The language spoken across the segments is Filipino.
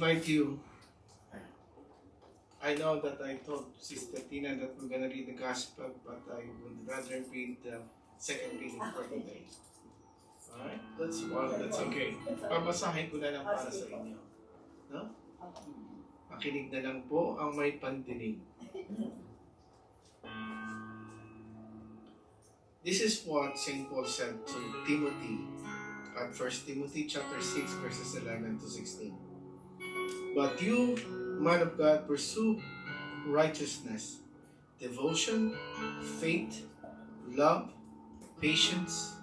invite you. I know that I told Sister Tina that we're gonna read the gospel, but I would rather read the second reading for today. Alright? That's okay. Pabasahin ko na lang para sa inyo. No? Makinig na lang po ang may pandinig. This is what St. Paul said to Timothy at 1 Timothy chapter 6 verses 11 to 16. But you, man of God, pursue righteousness, devotion, faith, love, patience,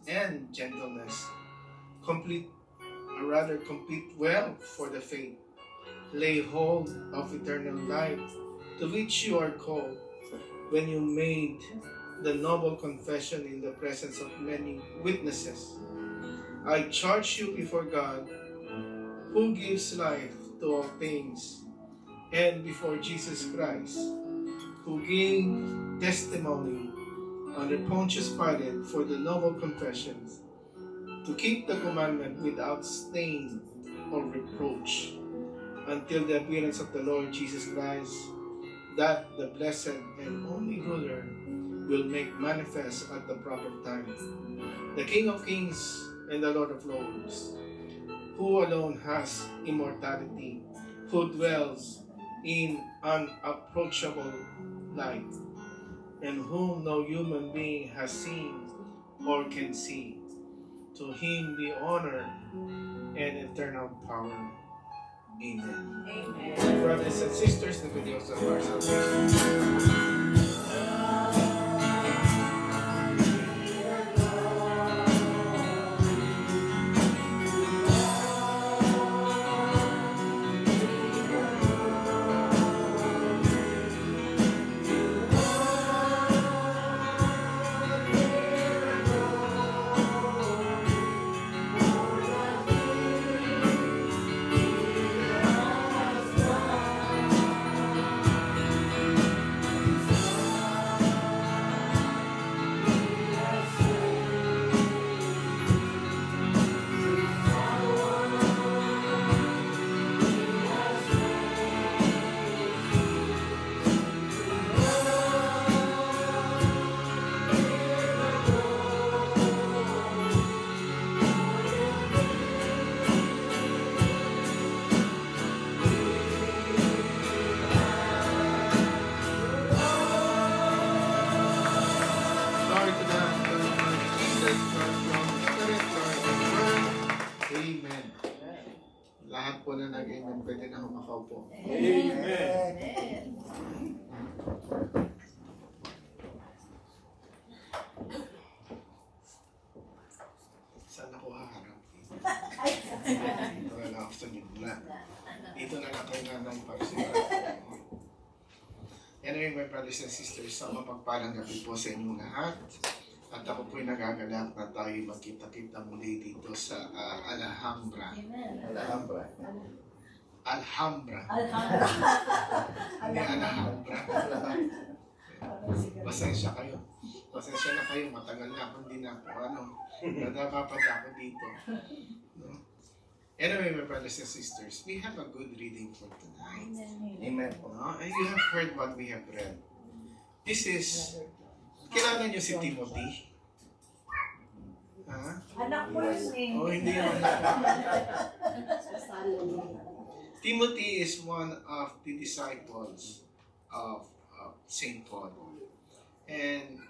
and gentleness. Compete well for the faith. Lay hold of eternal life, to which you are called, when you made the noble confession in the presence of many witnesses. I charge you before God, who gives life to all things, and before Jesus Christ, who gave testimony under Pontius Pilate for the noble confessions, to keep the commandment without stain or reproach, until the appearance of the Lord Jesus Christ, that the blessed and only ruler will make manifest at the proper time, the King of kings and the Lord of lords, who alone has immortality, who dwells in unapproachable light, and whom no human being has seen or can see. To him be honor and eternal power. Amen. Amen. Brothers and sisters, the videos of our salvation. Lahat po na nag-amen, pwede na humakaupo. Amen. Saan ako haharap? Dito na lang ako sa gitna. Dito na lang kayo nanay para siya. Anyway, my brothers and sisters, sa mapagpalang gabi po sa inyong lahat. At ako po'y nagagalak na tayo magkita-kita muli dito sa Alhambra. Alhambra. Alhambra. Hindi Alhambra. Pasensya kayo. Pasensya na kayo. Matagal na ako, hindi na ako nadapapad ako dito. No? Anyway, my brothers and sisters, we have a good reading for tonight. Amen. No? And you have heard what we have read. This is... Kilala niyo si Timothy? Ha? Anak ko yun eh. Oh, hindi naman. Timothy is one of the disciples of St. Paul. And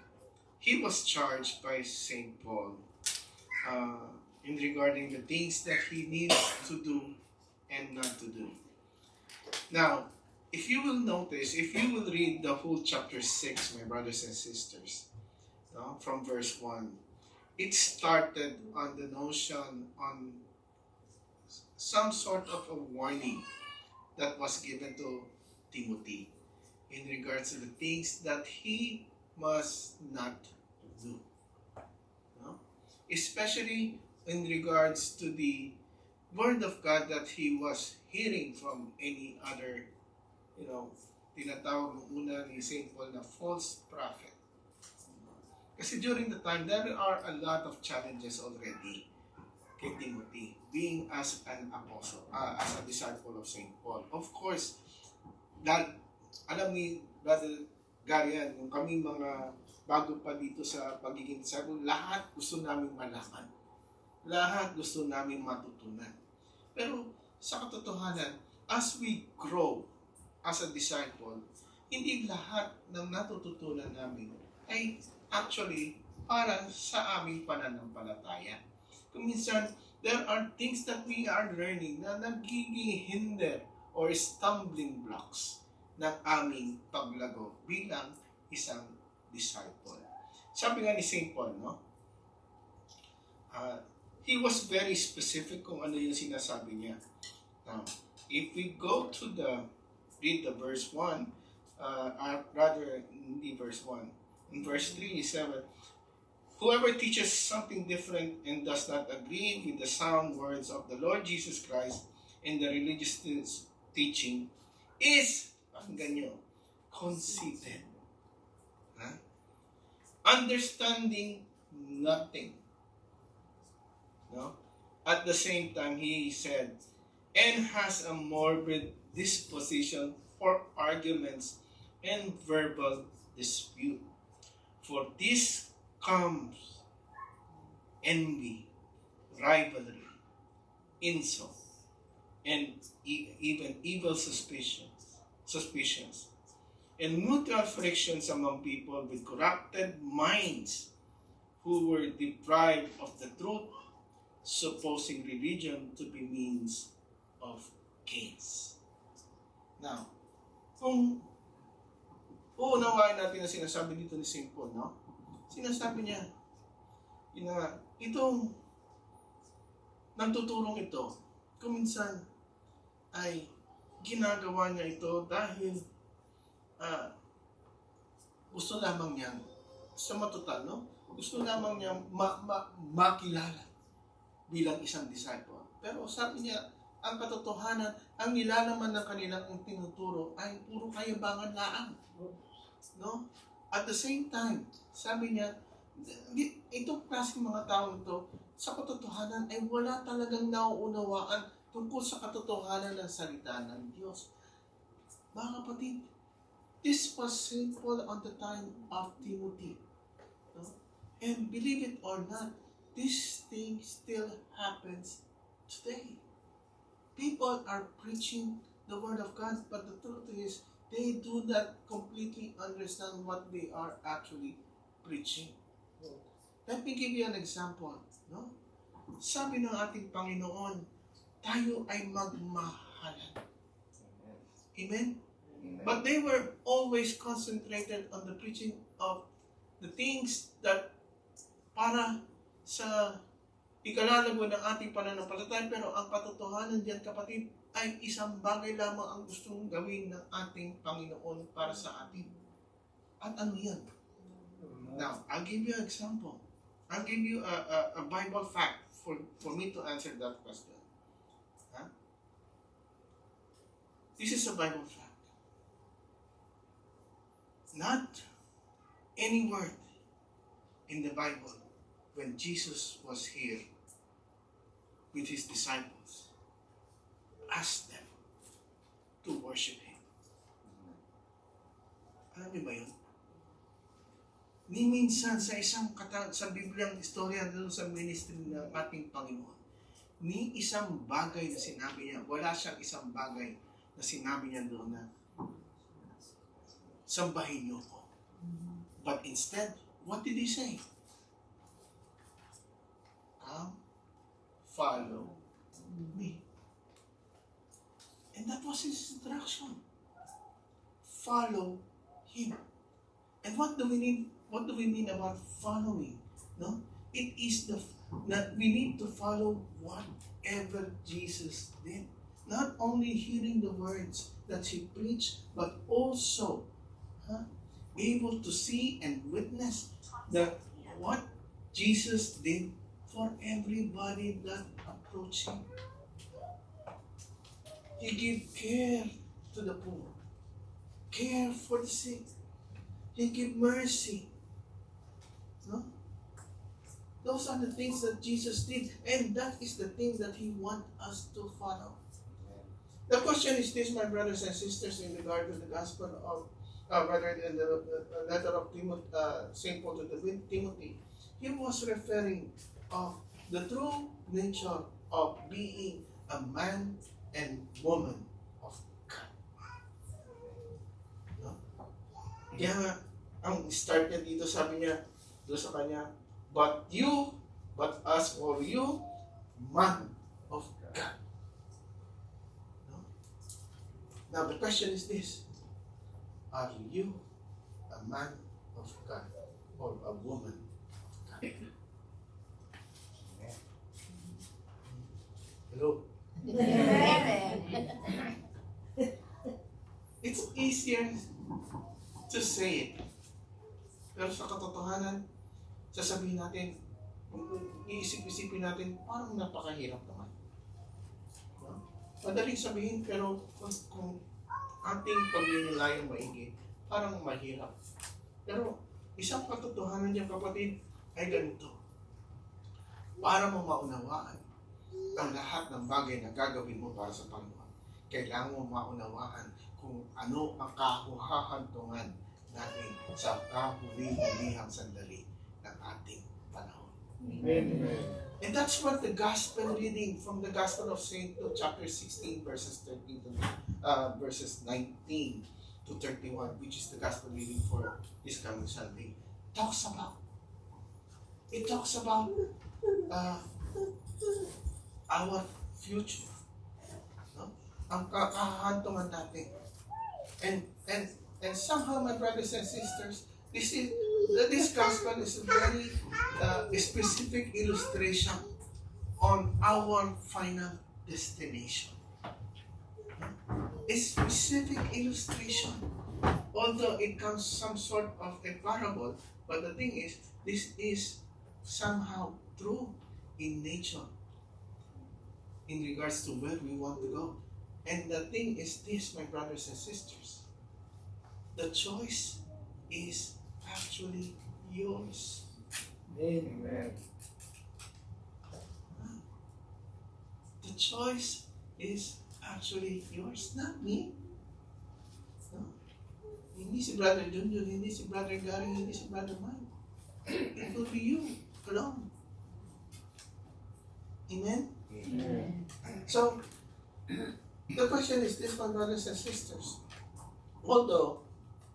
he was charged by St. Paul in regarding the things that he needs to do and not to do. Now, if you will notice, if you will read the whole chapter 6, my brothers and sisters, no, from verse 1, it started on the notion on some sort of a warning that was given to Timothy in regards to the things that he must not do. No? Especially in regards to the word of God that he was hearing from any other, tinatawag ng una ni St. Paul na false prophet. Kasi during the time, there are a lot of challenges already kay Timothy, being as an apostle, as a disciple of St. Paul. Of course, that, alam ni Brother Garian, yung kami mga bago pa dito sa pagiging disciple, lahat gusto namin malaman. Lahat gusto namin matutunan. Pero sa katotohanan, as we grow as a disciple, hindi lahat ng natututunan namin ay actually para sa aming pananampalataya. Kung minsan, there are things that we are learning na nagiging hinder or stumbling blocks ng aming paglago bilang isang disciple. Sabi nga ni St. Paul, no? He was very specific kung ano yung sinasabi niya. Now, if we go to read the verse 1, rather, hindi verse 1, in verse 3, 7, whoever teaches something different and does not agree with the sound words of the Lord Jesus Christ and the religious teaching is, pakinggan nyo, conceited. Understanding nothing. No? At the same time, he said, and has a morbid disposition for arguments and verbal dispute. For this comes envy, rivalry, insult, and even evil suspicions, and mutual frictions among people with corrupted minds who were deprived of the truth, supposing religion to be means of gains. Now, kung uunawain natin ang sinasabi dito ni St. Paul, no? Sinasabi niya, itong nagtuturong ito, kung minsan ay ginagawa niya ito dahil gusto lamang niyang, sa matutal, no? Gusto lamang niyang makilala bilang isang disciple. Pero sabi niya, ang katotohanan, ang nilalaman ng kanilang tinuturo ay puro kayabangan laang. No? At the same time, sabi niya, itong klaseng mga tao ito, sa katotohanan ay wala talagang nauunawaan tungkol sa katotohanan ng salita ng Diyos. Mga kapatid, this was St. Paul on the time of Timothy. No? And believe it or not, this thing still happens today. People are preaching the Word of God, but the truth is, they do not completely understand what they are actually preaching. Let me give you an example. No? Sabi ng ating Panginoon, tayo ay magmahalan. Amen? But they were always concentrated on the preaching of the things that para sa ikalalago ng ating pananampalataya, pero ang katotohanan diyan, kapatid, ay isang bagay lamang ang gustong gawin ng ating Panginoon para sa atin. At ano yan? Now, I'll give you an example. I'll give you a Bible fact for me to answer that question. Huh? This is a Bible fact. Not any word in the Bible when Jesus was here with his disciples asked them to worship him. Alam niyo ba yun? Ni minsan sa sa Bibliang istorya doon sa ministry ng ating Panginoon, ni isang bagay na sinabi niya, wala siyang isang bagay na sinabi niya doon na sambahin niyo ko. But instead, what did he say? Come, follow me. And that was his instruction. Follow him. And what do we mean about following? No? It is that we need to follow whatever Jesus did. Not only hearing the words that he preached, but also able to see and witness that what Jesus did for everybody that approached him. He gave care to the poor, care for the sick. He gave mercy. No? Those are the things that Jesus did, and that is the thing that He wants us to follow. The question is this, my brothers and sisters, in regard to the gospel of, rather in the letter of St. Paul to Timothy. He was referring of the true nature of being a man and woman of God. No? Kaya nga, ang start niya dito, sabi niya, doon sa kanya, but us or you, man of God. No? Now the question is this, are you a man of God or a woman of God? Hello? It's easier to say it. Pero sa katotohanan, sasabihin natin, iisip-isipin natin, parang napakahirap naman. No? Madaling sabihin, pero kung ating pagninilayang maigi, parang mahirap. Pero isang katotohanan niya, kapatid, ay ganito. Para mo maunawaan ang lahat ng bagay na gagawin mo para sa Panginoon, kailangan mo maunawaan kung ano ang kahuhahantungan natin sa kahuli-hulihang sandali ng ating panahon. Amen. And that's what the gospel reading from the Gospel of St. Luke, chapter 16, verses 13 to verses 19 to 31, which is the gospel reading for this coming Sunday, talks about. It talks about our future. No? Ang kahahantungan natin. And somehow, my brothers and sisters, this gospel is a very specific illustration on our final destination. A specific illustration. Although it comes some sort of a parable, but the thing is, this is somehow true in nature in regards to where we want to go. And the thing is this, my brothers and sisters, the choice is actually yours. Amen. The choice is actually yours, not me. No? Hindi si Brother Junjun, hindi si Brother Gary, hindi si Brother Mike. It will be you alone. Amen? Amen. So, the question is this, my brothers and sisters. Although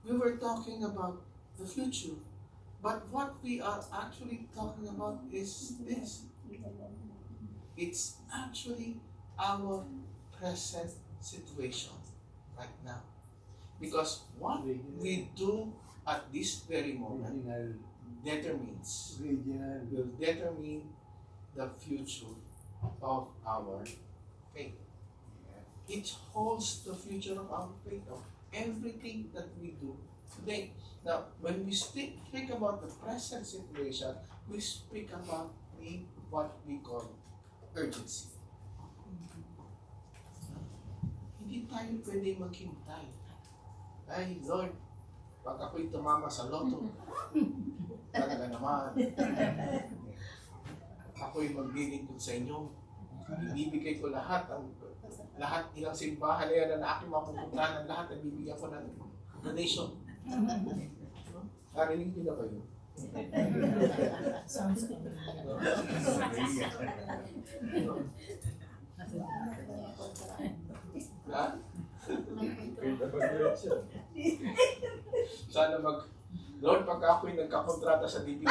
we were talking about the future, but what we are actually talking about is this. It's actually our present situation right now. Because what we do at this very moment will determine the future of our faith. It holds the future of our faith, of everything that we do today. Now, when we speak about the present situation, we speak about what we call urgency. Hindi tayo pwede maghintay. Ay, Lord, pag ako'y tumama sa loto, talaga naman, ako'y maglilingkod sa inyo. Ibibigay ko lahat ilang simbahan na yan na aking mapupuntahan, lahat na bibigyan ko ng donation. Narinig niyo na kayo? Sounds good. Ha? Sana Lord, pagka ako'y nagkakontrata sa DPW.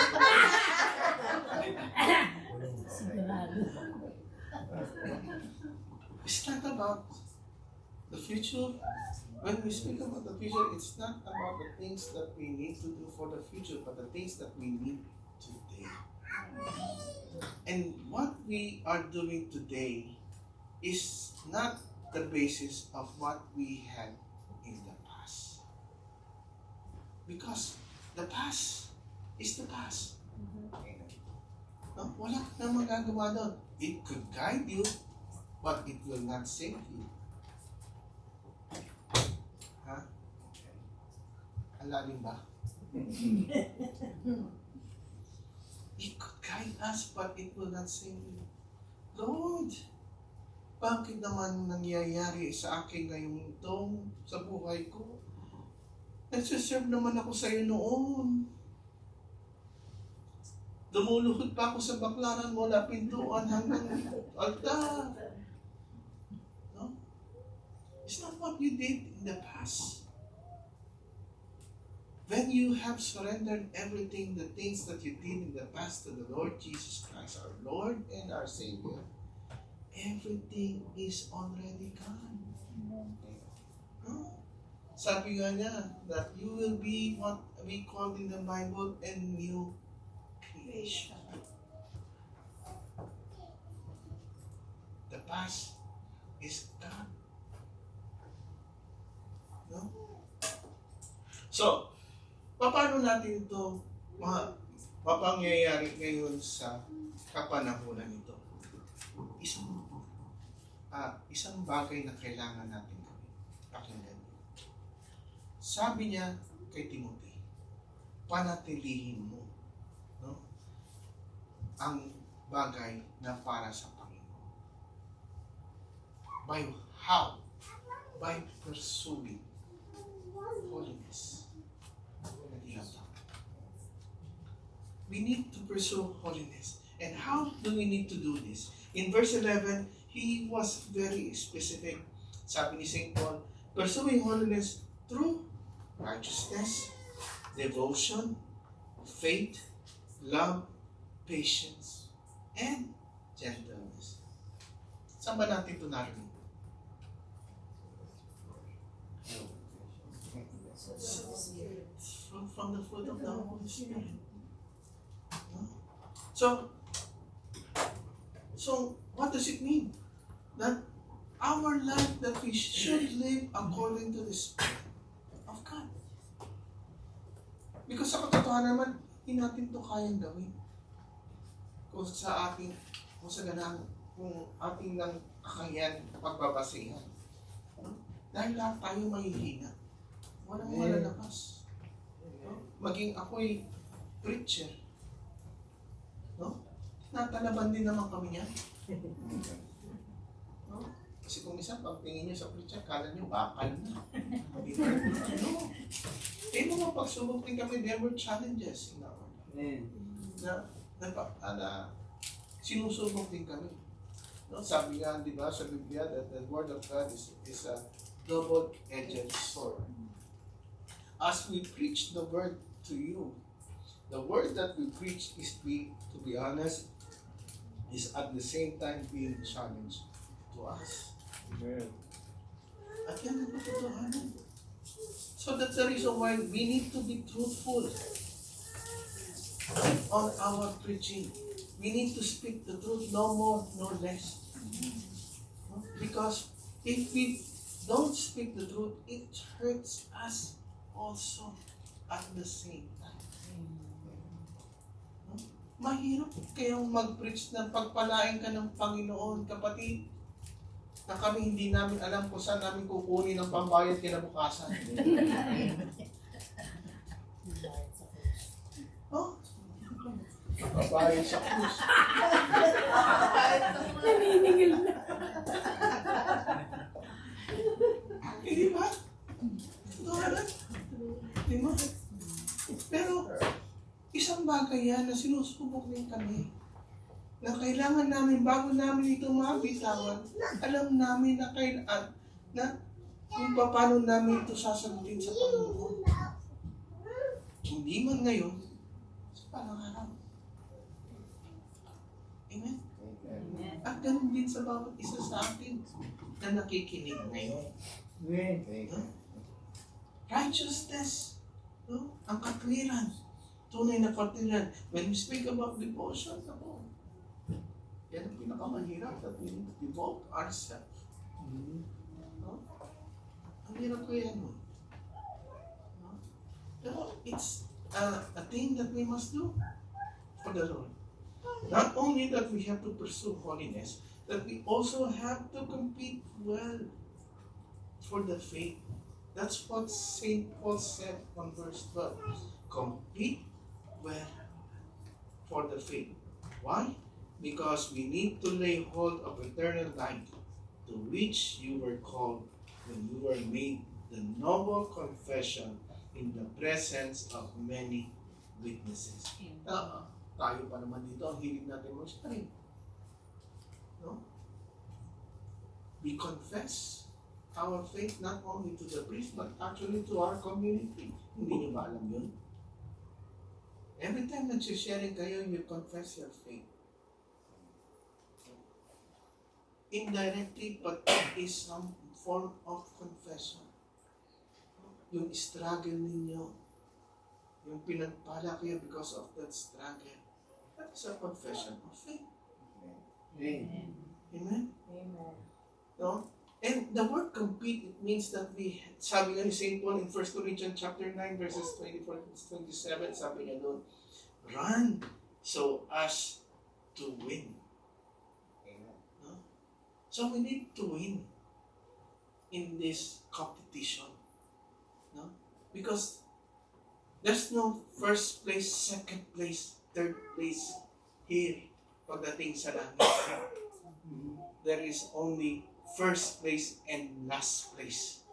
Sigurado. It's not about the future. When we speak about the future, it's not about the things that we need to do for the future, but the things that we need today. And what we are doing today is not the basis of what we had in the past. Because the past is the past. No, wala ka na magagawa doon. It could guide you, but it will not save you. Ha? Alalim ba? It could guide us, but it will not save you. Lord, bakit naman nangyayari sa akin ngayong ito, sa buhay ko? Nagsiserve naman ako sa iyo noon. Lumuluhod pa ako sa baklaran mula pintuan hanggang altar. No? It's not what you did in the past. When you have surrendered everything, the things that you did in the past to the Lord Jesus Christ, our Lord and our Savior, everything is already gone. Huh? Sabi nga niya that you will be what we call in the Bible a new creation. The past is gone. No? So, paano natin ito mapangyayari ngayon sa kapanahunan ito? Isang bagay na kailangan natin gawin. Pakinggan niyo. Sabi niya kay Timothy, panatilihin mo, no, ang bagay na para sa Panginoon. By how? By pursuing holiness. We need to pursue holiness. And how do we need to do this? In verse 11, he was very specific. Sabi ni St. Paul, pursuing holiness through righteousness, devotion, faith, love, patience, and gentleness. Saan ba natin ito narinig? From the fruit of the Holy Spirit. So what does it mean? That our life that we should live according to the Spirit of God. Because sa katotohanan naman, hindi natin ito kayang gawin. Kung sa ating lang kakayahan pagbabasihan. Dahil lahat tayo mahihina. Walang malalakas. No? Maging ako'y preacher. No? Natalaban din naman kami niyan. No? Kasi kung isa, pagtingin niyo sa preacher, kala niyo bakal na. No? Eh, mga pagsubok din kami, there were challenges in our life. Na sinusubok din kami. No? Sabi nga, di ba, sa Biblia, that the Word of God is a double-edged sword. As we preach the Word to you, the Word that we preach is, to be honest, is at the same time being challenged to us. Amen. At yan ang katotohanan. So that's the reason why we need to be truthful on our preaching. We need to speak the truth, no more, no less. Because if we don't speak the truth, it hurts us also at the same time. Mahirap kayong mag-preach na pagpalain ka ng Panginoon, kapatid, na kami hindi namin alam kung saan namin kukunin ang pambayad kinabukasan. Oh? Pambayad sa krus. Naniningil na. Hindi ba? Di ba? Pero, isang bagay yan na sinusubok din kami na kailangan namin, bago namin ito mabitawan, alam namin na kung paano namin ito sasagutin sa Panginoon. Hindi man ngayon, sa panang-araw. Amen? Amen. At ganun din sa bawat isa sa atin na nakikinig ngayon. Amen. Righteousness, no? Ang katwiran, tunay na katwiran. When we speak about devotion, yan ang pinakamahirap, that we need to devote ourselves. No? Ang hirap ko yan. No? Pero it's a thing that we must do for the Lord. Not only that we have to pursue holiness, that we also have to compete well for the faith. That's what St. Paul said on verse 12. Compete well for the faith. Why? Because we need to lay hold of eternal life, to which you were called when you were made the noble confession in the presence of many witnesses. Tayo pa naman dito, ang hilig natin mag-stray. No? We confess our faith not only to the priest, but actually to our community. Hindi niyo ba alam yun? Every time nag-sharing kayo, you confess your faith. Indirectly, but it is some form of confession. Yung struggle ninyo, yung pinagpala kayo because of that struggle, that is a confession of faith. Amen. Amen? Amen. No? And the word compete, it means that we, sabi nga ni St. Paul in 1 Corinthians chapter 9, verses 24-27, sabi niya doon, run so as to win. Amen. No? So we need to win in this competition. No? Because there's no first place, second place, third place here pagdating sa langit. There is only first place and last place.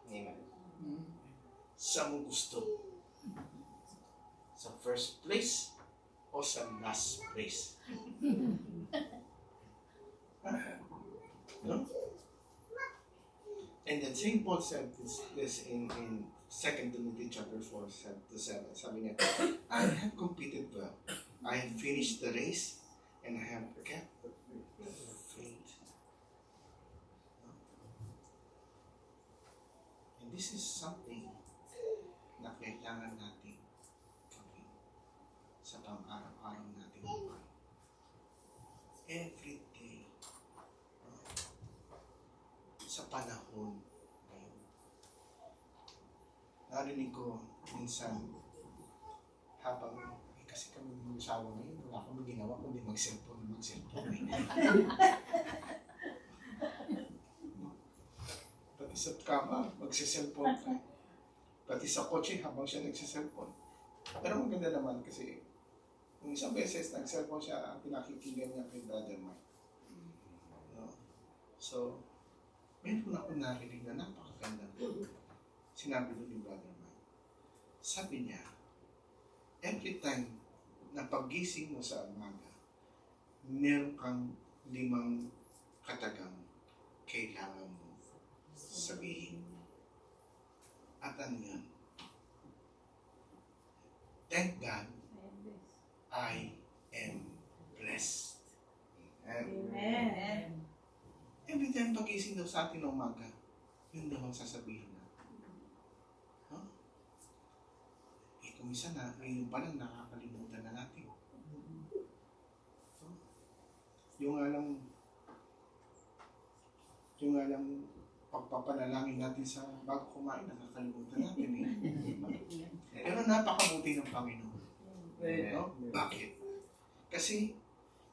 Amen. Sa mo gusto. Sa first place o sa last place. No? And then St. Paul said this in 2 Timothy chapter 4, 7. Sabi niya, I have competed well. I have finished the race and I have kept the faith. No? And this is something na kailangan natin gawin sa pang-araw-araw nating buhay. Every day. Sa panahon ngayon. Narinig ko minsan habang kasi kami mag-asawa ngayon, wala kami ginawa kundi mag-cellphone. Pati sa kama, magsiselfone ka. Pati sa kotse habang siya nagsiselfone. Pero maganda naman kasi kung isang beses nag-cellphone siya, pinakikinggan niya kay Brother Mike. No? So, meron ako narinig na napakaganda. Sinabi doon ni Brother Mike. Sabi niya, every time na paggising mo sa umaga, meron kang 5 katagang kailangan mo sabihin. At ano yan? Thank God, I am blessed. Amen. Every time pag-ising daw sa atin ng umaga, yun daw ang sasabihin natin. Huh? Kung isa na, ngayon pa lang nakakalimutan na natin. Huh? Yung alam pagpapanalangin natin sa bago kumain, nakakalimutan natin eh. Pero napakabuti ng Panginoon. No? Bakit? Kasi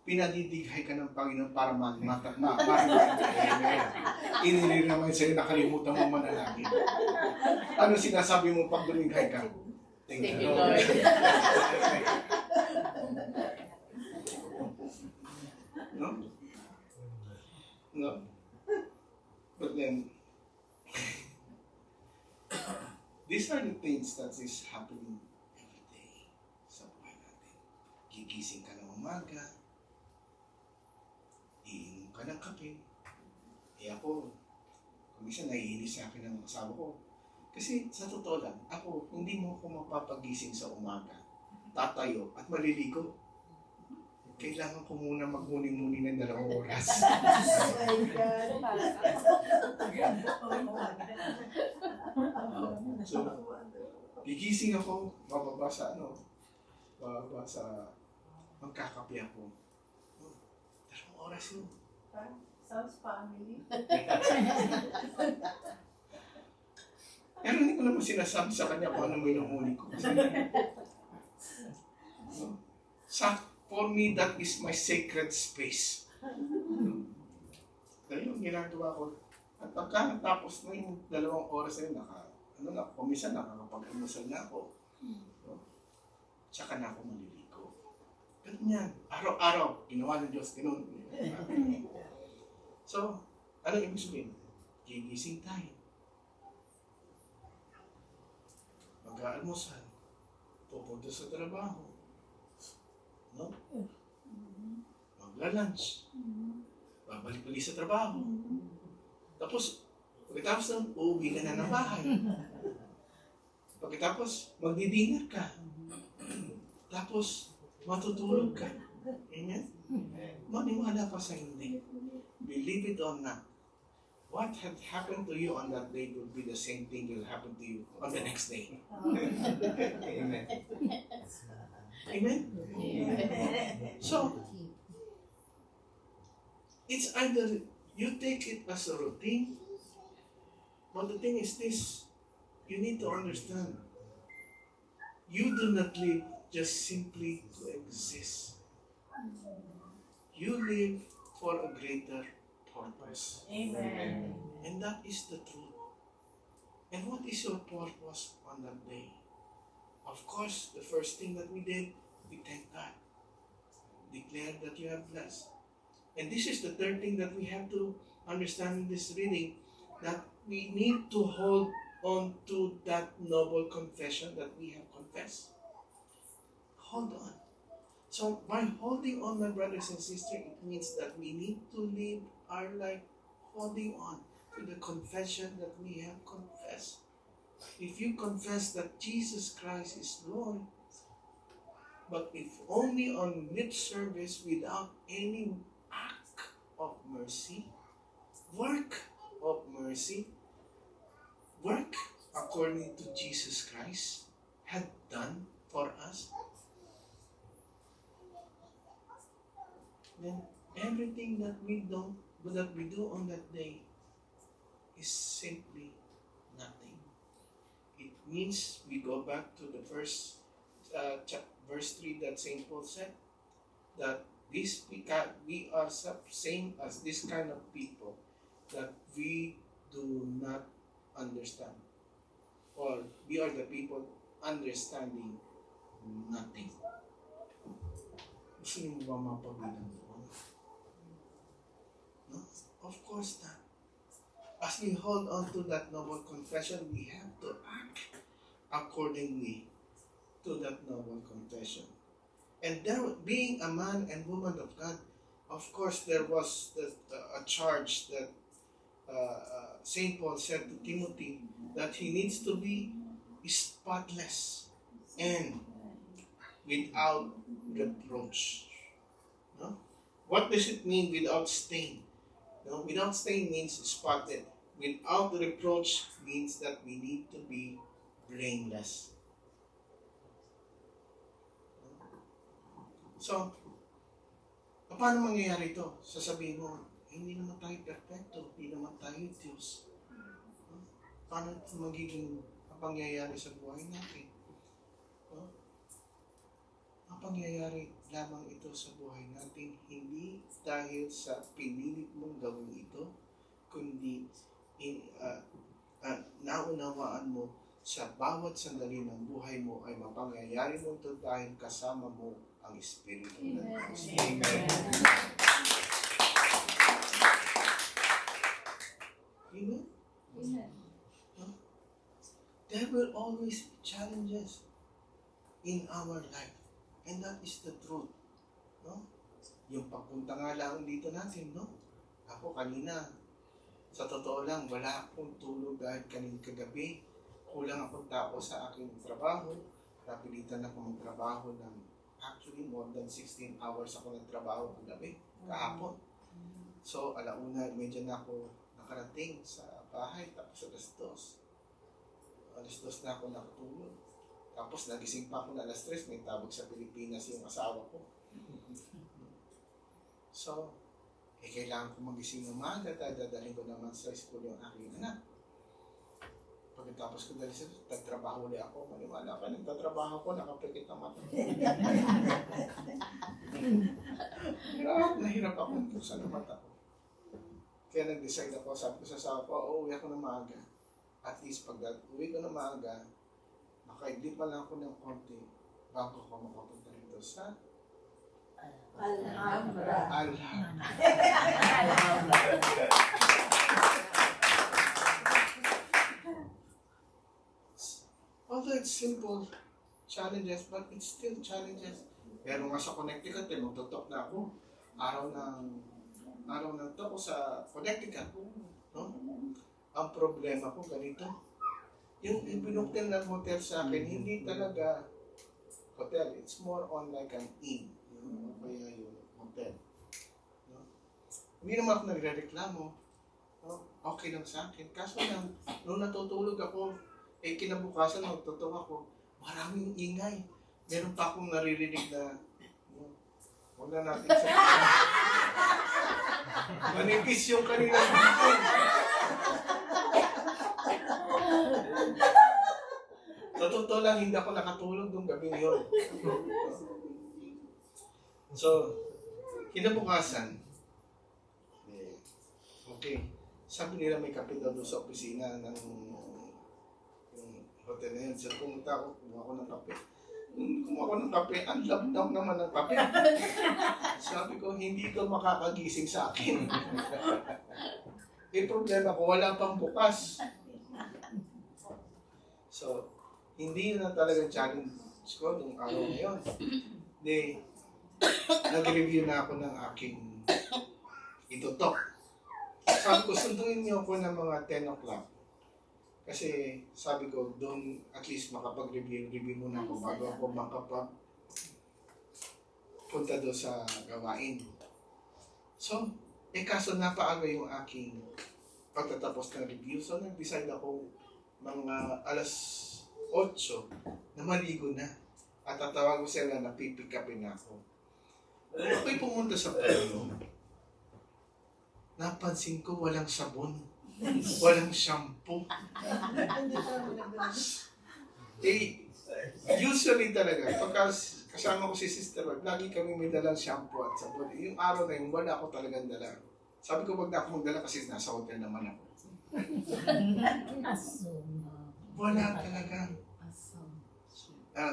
pinadidighay ka ng Panginoon para inilir naman sa'yo, nakalimutan mo manalangin. Ano sinasabi mo pag dumighay ka? Thank you, Lord. No? No? But then, these are the things that is happening every day sa buhay natin. Gigising ka ng umaga, iinom ka ng kape. Ako, kung isa naiinis sa akin ng asawa ko. Kasi sa totoo lang, ako, hindi mo ako mapapagising sa umaga, tatayo at maliligo. Kailangan ko muna magmuni-muni ng 2 oras. So, gigising ako, bababa sa magkakape ako. 2 oras yun. Sounds family. Pero hindi ko naman sinasabi sa kanya kung ano may nahuli ko. For me, that is my sacred space. Kaya yung ginagawa ko. At pagka natapos na yung 2 oras na yun, kumisa nakakapag-umusal na ako. Tsaka na ako maliligo. Ganun yan. Araw-araw, ginawa ng Diyos, ganun. So, ano ibig sabihin? Gigising tayo. Mag-aalmusal. Pupunta sa trabaho. No? Magla-lunch. Babalik ulit sa trabaho. Tapos, pagkatapos nun, uuwi ka na ng bahay. Pagkatapos, magdi-dinner ka. Tapos, matutulog ka. Amen? Maniwala ka sa hindi. Believe it or not, what had happened to you on that day will be the same thing will happen to you on the next day. Amen. Amen? So, it's either you take it as a routine, but the thing is this, you need to understand, you do not live just simply to exist. You live for a greater purpose. Amen. And that is the truth. And what is your purpose on that day? Of course, the first thing that we did, we thank God. Declare that you have blessed. And this is the third thing that we have to understand in this reading, that we need to hold on to that noble confession that we have confessed. Hold on. So by holding on, my brothers and sisters, it means that we need to live our life holding on to the confession that we have confessed. If you confess that Jesus Christ is Lord, but if only on lip service without any act of mercy, work of mercy, work according to Jesus Christ had done for us, then everything that we do on that day is simply nothing. It means we go back to the verse 3 that Saint Paul said, that we are same as this kind of people, that we do not understand, or we are the people understanding nothing. Gusto niyo ba mapabilang doon? No? Of course not. As we hold on to that noble confession, we have to act accordingly to that noble confession. And there, being a man and woman of God, of course, there was a charge that Saint Paul said to Timothy, that he needs to be spotless and without reproach. No? What does it mean without stain? No? Without stain means spotted. Without reproach means that we need to be blameless. So, paano mangyayari ito? Sasabihin mo, hindi naman tayo perfecto, hindi naman tayo Diyos. Paano ito magiging pangyayari sa buhay natin? Ang pangyayari lamang ito sa buhay natin, hindi dahil sa pinilit mong gawin ito, kundi naunawaan mo sa bawat sandali ng buhay mo ay mapangyayari mo ito dahil kasama mo ang Espiritu ng Diyos. Amen. Amen? Amen. There will always be challenges in our life. And that is the truth. No? Yung pagpunta nga lang dito natin, no? Ako kanina, sa totoo lang, wala akong tulog dahil kanina kagabi. Kulang akong tao sa aking trabaho. Napilitan ako magtrabaho ng actually more than 16 hours ako nagtrabaho kagabi, kahapon. So, alauna, medyo na ako nakarating sa bahay, tapos alas 2 na ako nakatulog. Tapos nagising pa ako na alas 3, may tabog sa Pilipinas yung asawa ko. So, kailangan ko magising ng maaga dahil dadalhin ko naman sa school yung aking anak. Pagkatapos ko dahil sa nagtrabaho ulit ako, maniwala ka, nagtatrabaho ko, nakapikit ang mata. Nahirap ako sa mata ko. Kaya nag-decide ako, sabi ko sa asawa ko, uwi ako ng maaga. At least pag uwi ko ng maaga, makaidlip pa lang ako ng konti bago ako makapunta rito sa Alhambra. Although it's simple challenges, but it's still challenges. Pero nga sa Connecticut, magtutok na ako. Araw na to ako sa Connecticut. No? Ang problema ko ganito. Yung ibinuktel ng hotel sa akin, hindi talaga hotel. It's more on like an inn. Kaya yung hotel. No? Hindi naman ako nagre-reklamo. No? Okay lang sa akin. Kaso lang, nung natutulog ako, kinabukasan magtotoo ako, maraming ingay. Meron pa akong naririnig na, huwag na natin sa manipis yung kanilang bukid. Sa totoo lang, hindi ako nakatulog nung gabi yun. So, kinabukasan, okay, sabi nila may kape daw doon sa opisina ng hotel na yun. So, pumunta ako, kumuha ako ng kape. Kumuha ako ng kape, ang labdaw naman ng kape. Sabi ko, hindi ito makakagising sa akin. Problema ko, wala pang bukas. So, hindi yun na talagang challenge ko nung araw na yun. Nag-review na ako ng aking itutok. Sabi ko, sunduin niyo ako ng mga 10 o'clock. Kasi sabi ko, doon at least makapag-review muna ako bago ako punta doon sa gawain. So, kaso napaaga yung aking pagtatapos ng review. So, nag-decide ako mga alas 8 na maligo na. At tatawag ko sila na pipick upin ako. Ako'y pumunta sa puno. Napansin ko walang sabon. Walang shampoo. Usually talaga, pagka kasama ko si Sister Wag, lagi kami may dalang shampoo at sabon. Yung araw na yun, wala ako talagang dala. Sabi ko, wag na ako magdala kasi nasa hotel naman ako. Wala talaga.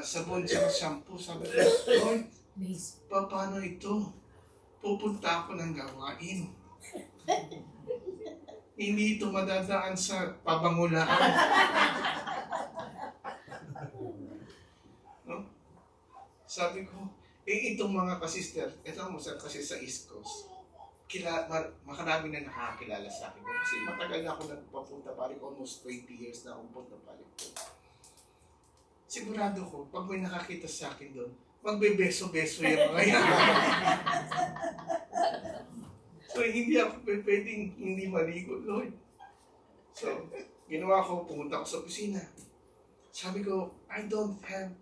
Sabon at shampoo. Sabi ko, Lord, paano ito? Pupunta ako ng gawain. Hindi ito madadaan sa pabangulaan. No? Sabi ko, itong mga kasister, ito ang masarap kasi sa East Coast, makarami na nakakilala sa akin. Kasi matagal na ako nagpapunta pare ko, almost 20 years na akong punta pare ko. Sigurado ko, pag may nakakita sa akin doon, magbebeso-beso yung mga yan. So, hindi ako pwedeng hindi maligo, Lord. So, ginawa ko, pumunta ako sa opisina. Sabi ko, I don't have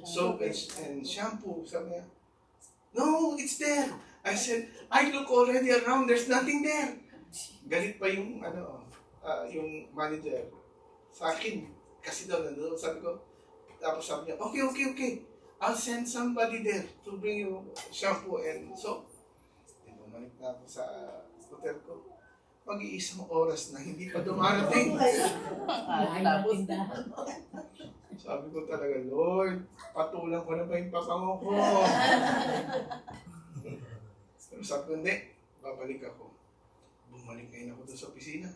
soap and shampoo. Sabi niya, no, it's there. I said, I look already around, there's nothing there. Galit pa yung, yung manager sa akin. Kasi daw nandun. Sabi ko, tapos sabi niya, okay. I'll send somebody there to bring you shampoo and soap. Bumalik na ako sa hotel ko. Mag-iisang oras na hindi pa dumarating. Sabi ko talaga, Lord, patulang ko na ba yung papango ko? Sabi ko, hindi. Babalik ako. Bumalik ngayon ako doon sa opisina.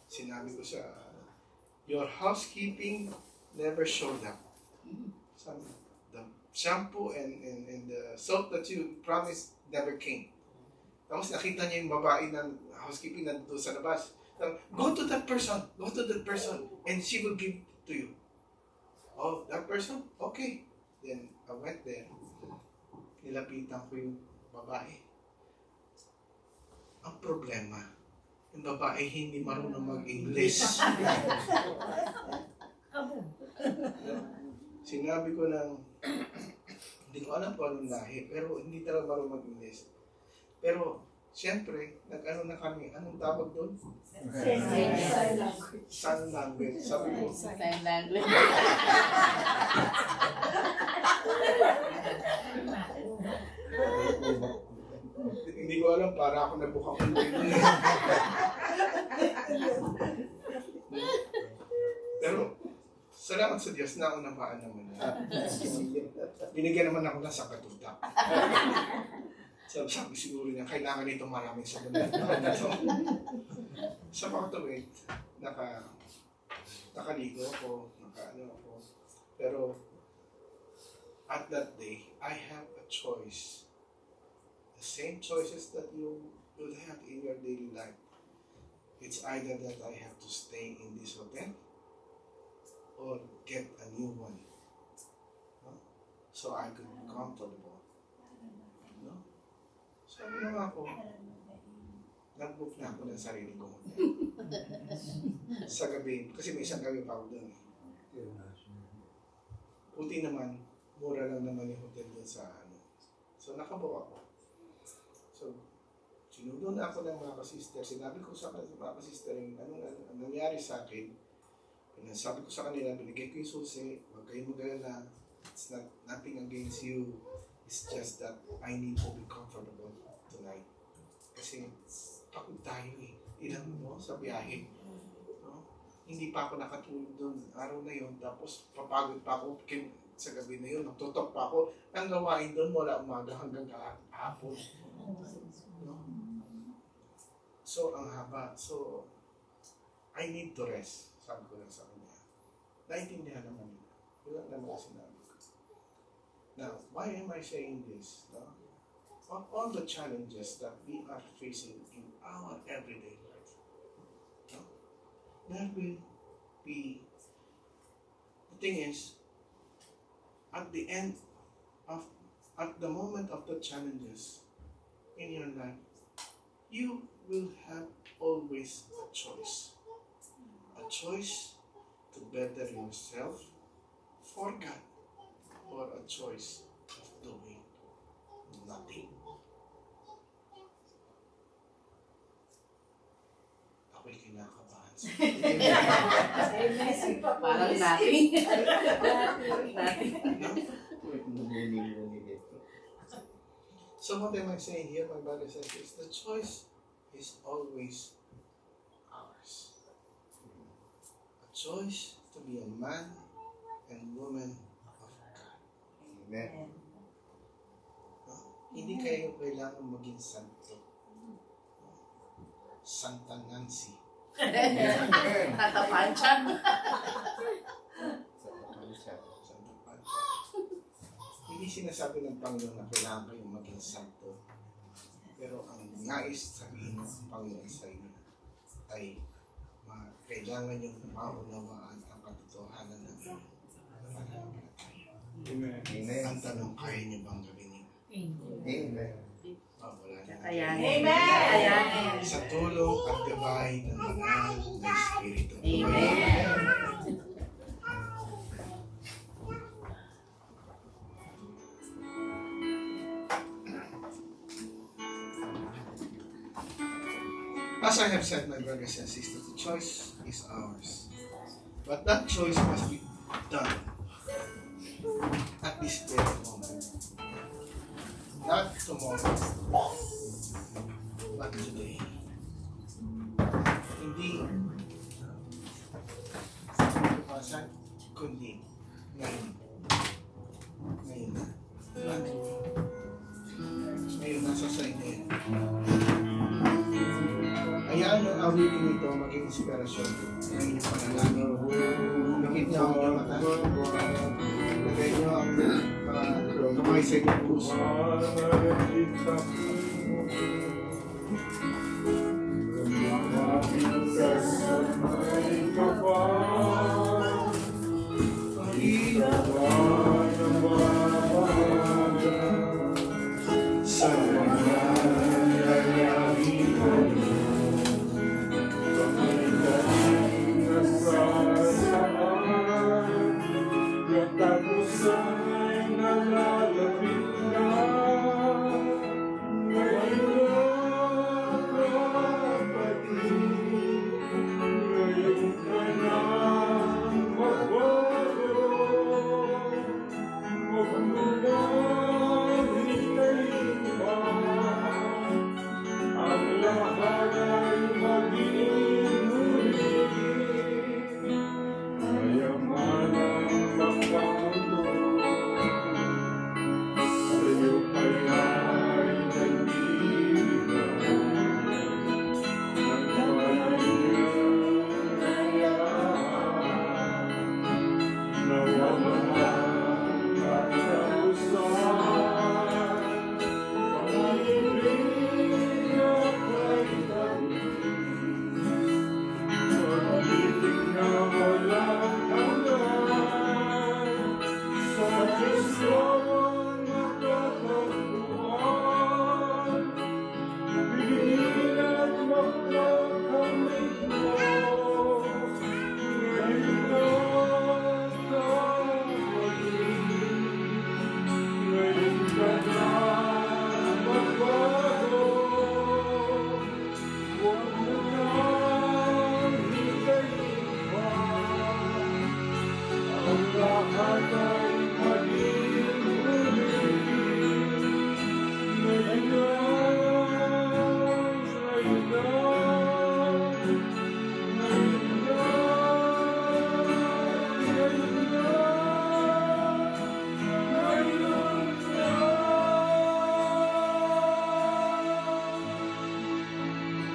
Sinabi ko sa your housekeeping never showed up. Sabi ko, the shampoo and the soap that you promised never came. Tapos nakita niya yung babae ng housekeeping nandito sa labas. Go to that person, and she will give to you. Oh, that person? Okay. Then I went there. Nilapitan ko yung babae. Ang problema, yung babae hindi marunong mag-English. Sinabi ko lang, hindi ko alam kung anong lahi, pero hindi talaga marunong mag-English. Pero, siyempre, nag-ano na kami, anong tawag doon? Sign language. Sabi ko, Sign language. hindi ko alam, para ako nabukang ulo yun. Pero, Salamat sa Diyos, naunawaan naman niya. Binigyan naman ako ng sakatutak. Sabi siguro niya, kailangan nito maraming sabon na ito. Sa pagtawid, nakaligo ako, nakaano ako. Pero, at that day, I have a choice. The same choices that you will have in your daily life. It's either that I have to stay in this hotel or get a new one. No? So I could be comfortable. No? Sabi naman ako, nag-book na ako ng sarili ko. Sa gabi, kasi may isang gabi pa ako doon. Puti naman, mura lang naman yung hotel doon sa ano. So nakabook ako. So, sinundo na ako ng mga kasister. Sinabi ko sa mga kasister yung anong nangyari sa akin. Sabi ko sa kanila, binigay ko yung susi, huwag kayong mag-alala. It's not nothing against you. It's just that I need to be comfortable tonight. Kasi pagod tayo eh. Ilang mo sa biyahe. No? Hindi pa ako nakatulog doon araw na yun. Tapos papagod pa ako sa gabi na yun. Nagtutok pa ako. Ang gawain doon mula umaga hanggang hapon. No? So, ang haba. So, I need to rest. Sabi ko lang sa kanya. Naintindihan naman nila. Wala naman sinabi ko. Now, why am I saying this? No? All the challenges that we are facing in our everyday life, no? There will be, the thing is, at the moment of the challenges in your life, you will have always a choice. A choice to better yourself for God, or a choice of doing nothing. Ako'y kinakabahan sa Parang natin. So what am I saying here, my brothers and sisters? The choice is always ours. A choice to be a man and woman of God. Amen. No? Hindi kayo kailangan maging santo. Santa Nancy. Tata Pancha. Santa Pancha. Hindi sinasabi ng Panginoon na kailangan kayong maging santo. Pero ang nais sabihin ng Panginoon sa inyo ay kailangan yung maunawaan ang katotohanan ng inyong pananampalataya. Amen. Ang tanong, kaya niyo bang gawin yun? Amen. Wala na. Amen. Sa tulong at gabay ng banal na Espiritu. Amen. As I have said, my brothers and sisters, the choice is ours. But that choice must be done at this very moment. Not tomorrow, but today. Hindi bukasan, kundi ngayon. Ngayon na. Ngayon nasa sa inyo yan. Hayaan nyo awitin nito maging inspirasyon ng inyong panalangin. Nakit nyo ang inyong mata. Lagay nyo ang kamay sa inyong puso.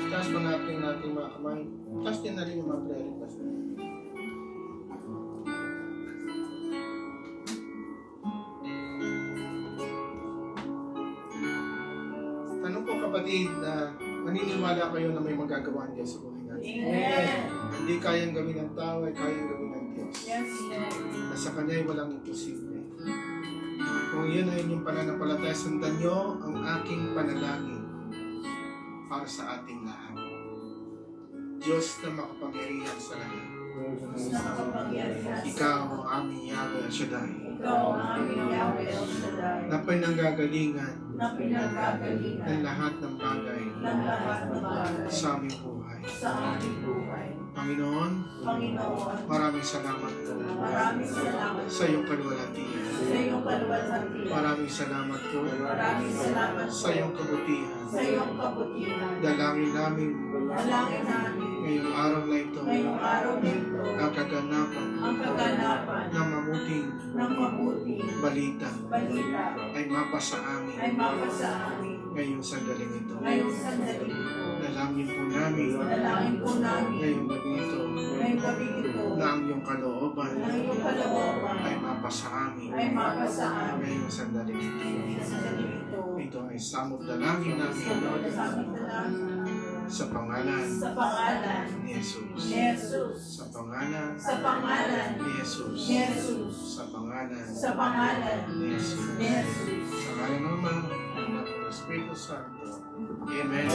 Taas pa natin ating mga kamay. Taas din na rin yung mga prayer request. Tanong ko kapatid na naniniwala kayo na may magagawa ang Diyos sa buhay natin. Amen. Hindi kayang gawin ng tao, ay kayang gawin ng Diyos. Yes, Lord. Na sa Kanya ay walang imposible. Kung yun ay inyong pananampalataya, sundan nyo ang aking panalangin para sa ating lahat. Diyos na makapangyarihan sa lahat. Nakakapangyarihan. Ikaw ang aming Yahweh El Shaddai, Ikaw ang aming Yahweh El Shaddai. na pinanggagalingan Na pinagkagalingan ng lahat ng bagay ng lahat ng bagay sa aming buhay. sa aming buhay. Panginoon, Panginoon, maraming salamat po maraming salamat sa iyong kaluwalhatian. sa iyong kaluwalhatian. Maraming salamat po Maraming salamat sa iyong kabutihan. sa iyong kabutihan. Dalangin namin Dalangin namin ngayong araw na ito ngayong araw na ito ang kaganapan ang kaganapan ng mabuting ng mabuting balita balita ay mapasa amin ay mapasa amin ngayong sandaling ito. ngayong sandali ito. Dalangin po namin Dalangin po namin ngayong gabi ito ngayong gabi ito na ang iyong kalooban na iyong kalooban ay mapasa amin ay mapasa amin ngayong sandaling ito. ngayong sandali ito. Ito ay samot dalangin namin Sa dalangin sa pangalan sa pangalan ni Jesus. ni Jesus. Sa pangalan Sa pangalan ni Jesus. ni Jesus. Sa pangalan Sa pangalan ni Jesus. ni Jesus. Sa ngalan ng Ama, ng Anak, ng Espiritu Santo. Amen.